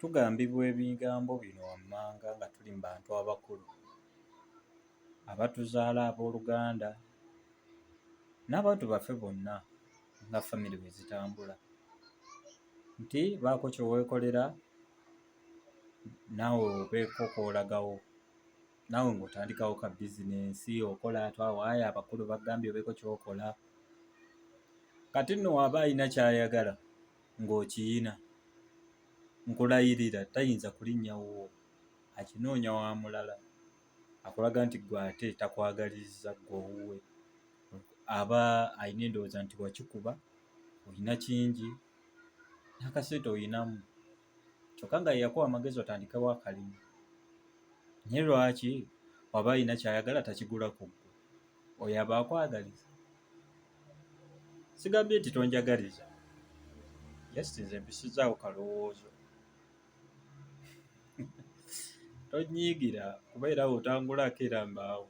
Tugambibwa ebigambo bino wammanga nga tuli mu bantu abakulu, abatuzaala abooluganda n'abantu baffe bonna nga famire bwe zitambula nti baako kye weekolera naawe obeeko kw'olagawo, naawe ng'otandikawo ka bizinensi okola waaye abakulu bagambye obeeko ky'okola. Kati nno aba alina ky'ayagala ng'okiyina, nkulayirira tayinza kulinnyawo, akinoonya wa mulala, akulaga nti ggwe ate takwagalizza ggwe owuwe. Aba alina endowooza nti wakikuba, olina kingi, n'akasente olinamu, kyokka nga ye yakuwa amagezi otandikewo akalimu. Naye lwaki bw'aba alina ky'ayagala takigula ku ggwe? Oyo aba akwagaliza? Sigambye nti tonjagaliza, yes nze mpisizzaawo kalowoozo. Tonnyiigira kuba era otangulako era mbaawo.